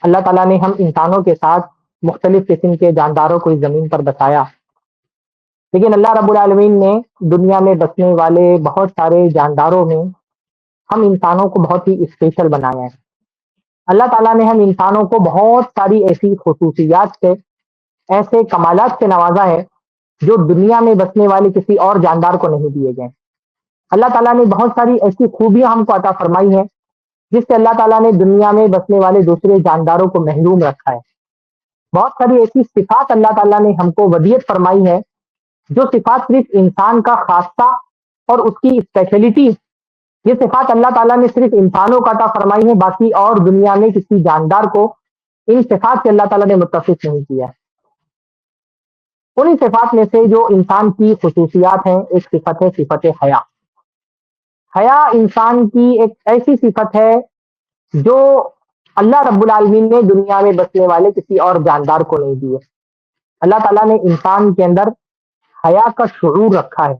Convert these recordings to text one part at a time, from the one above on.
اللہ تعالیٰ نے ہم انسانوں کے ساتھ مختلف قسم کے جانداروں کو اس زمین پر بسایا، لیکن اللہ رب العالمین نے دنیا میں بسنے والے بہت سارے جانداروں میں ہم انسانوں کو بہت ہی اسپیشل بنایا ہے۔ اللہ تعالیٰ نے ہم انسانوں کو بہت ساری ایسی خصوصیات سے، ایسے کمالات سے نوازا ہے جو دنیا میں بسنے والے کسی اور جاندار کو نہیں دیے گئے۔ اللہ تعالیٰ نے بہت ساری ایسی خوبیاں ہم کو عطا فرمائی ہیں جس سے اللہ تعالیٰ نے دنیا میں بسنے والے دوسرے جانداروں کو محروم رکھا ہے۔ بہت ساری ایسی صفات اللہ تعالیٰ نے ہم کو ودیت فرمائی ہے جو صفات صرف انسان کا خاصہ اور اس کی اسپیشلٹی، یہ صفات اللہ تعالیٰ نے صرف انسانوں کا عطا فرمائی ہے، باقی اور دنیا میں کسی جاندار کو ان صفات سے اللہ تعالیٰ نے متصف نہیں کیا ہے۔ انہی صفات میں سے جو انسان کی خصوصیات ہیں، ایک صفت ہے صفت حیا۔ حیا انسان کی ایک ایسی صفت ہے جو اللہ رب العالمین نے دنیا میں بسنے والے کسی اور جاندار کو نہیں دی ہے۔ اللہ تعالیٰ نے انسان کے اندر حیا کا شعور رکھا ہے۔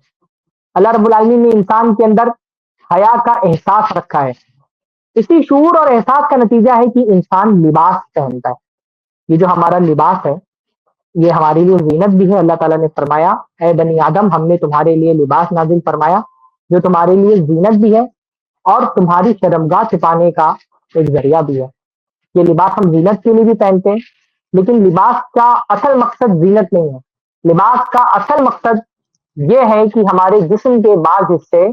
اللہ رب العالمین نے انسان کے اندر حیا کا احساس رکھا ہے۔ اسی شعور اور احساس کا نتیجہ ہے کہ انسان لباس پہنتا ہے۔ یہ جو ہمارا لباس ہے یہ ہمارے لیے زینت بھی ہے۔ اللہ تعالیٰ نے فرمایا اے بنی آدم ہم نے تمہارے لیے لباس نازل فرمایا جو تمہارے لیے زینت بھی ہے اور تمہاری شرمگاہ چھپانے کا ایک ذریعہ بھی ہے۔ یہ لباس ہم زینت کے لیے بھی پہنتے ہیں، لیکن لباس کا اصل مقصد زینت نہیں ہے۔ لباس کا اصل مقصد یہ ہے کہ ہمارے جسم کے بعض حصے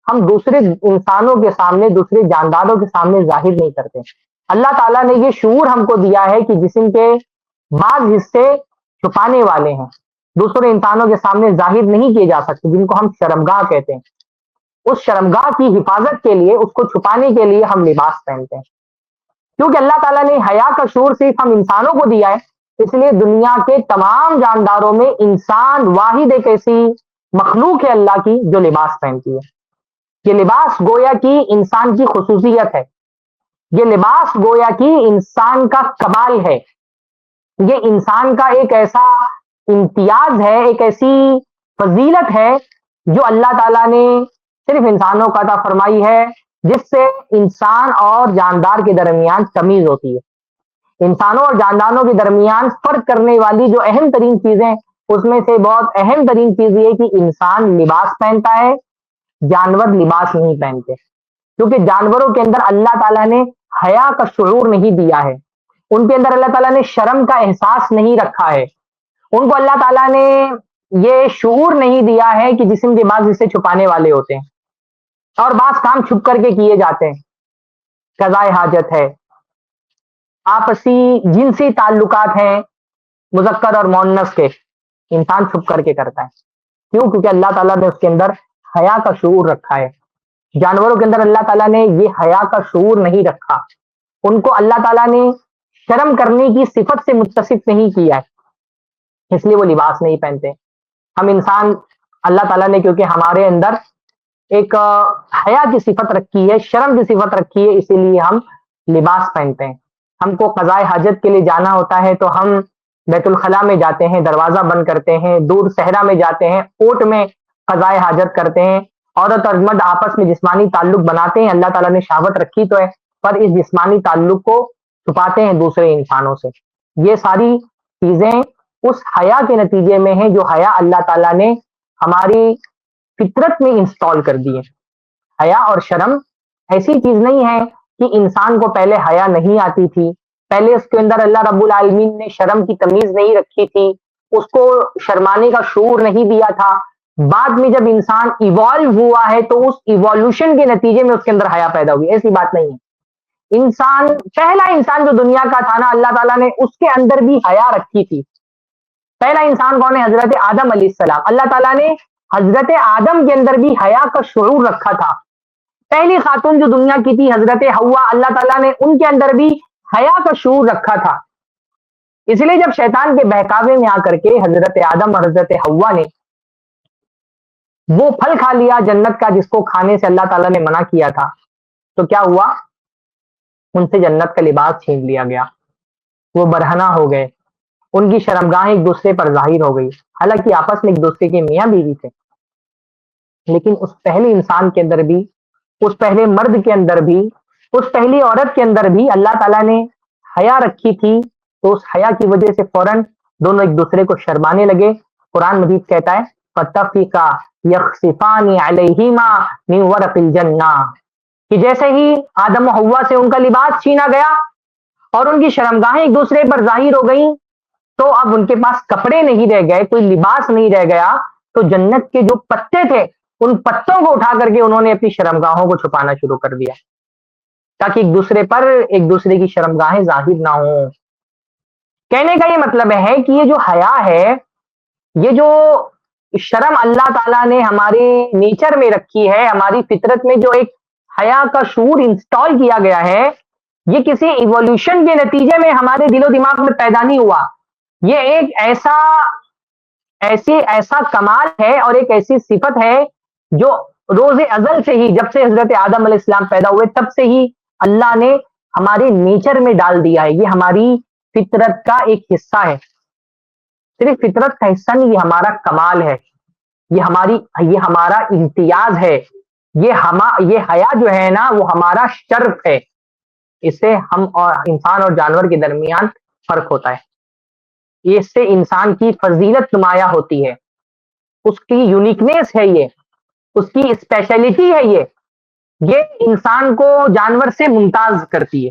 ہم دوسرے انسانوں کے سامنے، دوسرے جانداروں کے سامنے ظاہر نہیں کرتے۔ اللہ تعالیٰ نے یہ شعور ہم کو دیا ہے کہ جسم کے بعض حصے چھپانے والے ہیں، دوسرے انسانوں کے سامنے ظاہر نہیں کیے جا سکتے، جن کو ہم شرمگاہ کہتے ہیں۔ اس شرمگاہ کی حفاظت کے لیے، اس کو چھپانے کے لیے ہم لباس پہنتے ہیں۔ کیونکہ اللہ تعالیٰ نے حیا کا شعور صرف ہم انسانوں کو دیا ہے، اس لیے دنیا کے تمام جانداروں میں انسان واحد ایک ایسی مخلوق ہے اللہ کی جو لباس پہنتی ہے۔ یہ لباس گویا کی انسان کی خصوصیت ہے، یہ لباس گویا کی انسان کا کمال ہے، یہ انسان کا ایک ایسا امتیاز ہے، ایک ایسی فضیلت ہے جو اللہ تعالیٰ نے صرف انسانوں کا عطا فرمائی ہے، جس سے انسان اور جاندار کے درمیان تمیز ہوتی ہے۔ انسانوں اور جانداروں کے درمیان فرق کرنے والی جو اہم ترین چیزیں، اس میں سے بہت اہم ترین چیز یہ کہ انسان لباس پہنتا ہے، جانور لباس نہیں پہنتے، کیونکہ جانوروں کے اندر اللہ تعالیٰ نے حیا کا شعور نہیں دیا ہے، ان کے اندر اللہ تعالیٰ نے شرم کا احساس نہیں رکھا ہے، ان کو اللہ تعالیٰ نے یہ شعور نہیں دیا ہے کہ جسم کے بعض حصے چھپانے والے ہوتے ہیں اور بعض کام چھپ کر کے کیے جاتے ہیں۔ قضائے حاجت ہے، آپسی جنسی تعلقات ہیں، مذکر اور مؤنث کے، انسان چھپ کر کے کرتا ہے۔ کیوں؟ کیونکہ اللہ تعالیٰ نے اس کے اندر حیا کا شعور رکھا ہے۔ جانوروں کے اندر اللہ تعالیٰ نے یہ حیا کا شعور نہیں رکھا، ان کو اللہ تعالیٰ نے شرم کرنے کی صفت سے متصف نہیں کیا ہے، اس لیے وہ لباس نہیں پہنتے۔ ہم انسان، اللہ تعالیٰ نے کیونکہ ہمارے اندر ایک حیا کی صفت رکھی ہے، شرم کی صفت رکھی ہے، اسی لیے ہم لباس پہنتے ہیں۔ ہم کو قضائے حاجت کے لیے جانا ہوتا ہے تو ہم بیت الخلاء میں جاتے ہیں، دروازہ بند کرتے ہیں، دور صحرا میں جاتے ہیں، اوٹ میں قضائے حاجت کرتے ہیں۔ عورت اور مرد آپس میں جسمانی تعلق بناتے ہیں، اللہ تعالیٰ نے شہوت رکھی تو ہے، پر اس جسمانی تعلق کو چھپاتے ہیں دوسرے انسانوں سے۔ یہ ساری چیزیں اس حیا کے نتیجے میں ہیں جو حیا اللہ تعالیٰ نے ہماری فطرت میں انسٹال کر دی ہے۔ حیا اور شرم ایسی چیز نہیں ہے کہ انسان کو پہلے حیا نہیں آتی تھی، پہلے اس کے اندر اللہ رب العالمین نے شرم کی تمیز نہیں رکھی تھی، اس کو شرمانے کا شعور نہیں دیا تھا۔ بعد میں جب انسان ایوالو ہوا ہے تو اس ایوالوشن کے نتیجے میں اس کے اندر حیا پیدا ہوئی، ایسی بات نہیں ہے۔ انسان، پہلا انسان جو دنیا کا تھا نا، اللہ تعالیٰ نے اس کے اندر بھی حیا رکھی تھی۔ پہلا انسان کون ہے؟ حضرت آدم علیہ السلام۔ اللہ تعالیٰ نے حضرت آدم کے اندر بھی حیا کا شعور رکھا تھا۔ پہلی خاتون جو دنیا کی تھی حضرت حوا، اللہ تعالیٰ نے ان کے اندر بھی حیا کا شعور رکھا تھا۔ اس لیے جب شیطان کے بہکاوے میں آ کر کے حضرت آدم اور حضرت حوا نے وہ پھل کھا لیا جنت کا جس کو کھانے سے اللہ تعالیٰ نے منع کیا تھا، تو کیا ہوا؟ ان سے جنت کا لباس چھین لیا گیا، وہ برہنہ ہو گئے، ان کی شرمگاہیں ایک دوسرے پر ظاہر ہو گئی، حالانکہ آپس میں ایک دوسرے کے میاں بیوی تھے، لیکن اس پہلے انسان کے اندر بھی، اس پہلے مرد کے اندر بھی، اس پہلی عورت کے اندر بھی اللہ تعالیٰ نے حیا رکھی تھی تو اس حیا کی وجہ سے فوراً دونوں ایک دوسرے کو شرمانے لگے. قرآن مجید کہتا ہے فَاتَّفِقَا يَخْصِفَانِ عَلَيْهِمَا مِنْ وَرَقِ الْجَنَّةِ کہ جیسے ہی آدم و حوا سے ان کا لباس چھینا گیا اور ان کی شرمگاہیں ایک دوسرے پر ظاہر ہو گئیں تو اب ان کے پاس کپڑے نہیں رہ گئے, کوئی لباس نہیں رہ گیا, تو جنت کے جو پتے تھے ان پتوں کو اٹھا کر کے انہوں نے اپنی شرمگاہوں کو چھپانا شروع کر دیا تاکہ ایک دوسرے پر ایک دوسرے کی شرمگاہیں ظاہر نہ ہوں. کہنے کا یہ مطلب ہے کہ یہ جو حیا ہے, یہ جو شرم اللہ تعالیٰ نے ہمارے نیچر میں رکھی ہے, ہماری فطرت میں جو ایک حیا کا شعور انسٹال کیا گیا ہے, یہ کسی ایوولوشن کے نتیجے میں ہمارے دل و دماغ میں پیدا نہیں ہوا. یہ ایک ایسا کمال ہے اور ایک ایسی صفت ہے جو روز ازل سے ہی, جب سے حضرت آدم علیہ السلام پیدا ہوئے تب سے ہی اللہ نے ہمارے نیچر میں ڈال دیا ہے. یہ ہماری فطرت کا ایک حصہ ہے, صرف فطرت کا حصہ نہیں, یہ ہمارا کمال ہے, یہ ہمارا امتیاز ہے, یہ حیا جو ہے نا وہ ہمارا شرف ہے. اس سے ہم اور انسان اور جانور کے درمیان فرق ہوتا ہے. اس سے انسان کی فضیلت نمایاں ہوتی ہے, اس کی یونیکنیس ہے, یہ اس کی اسپیشلٹی ہے, یہ انسان کو جانور سے ممتاز کرتی ہے.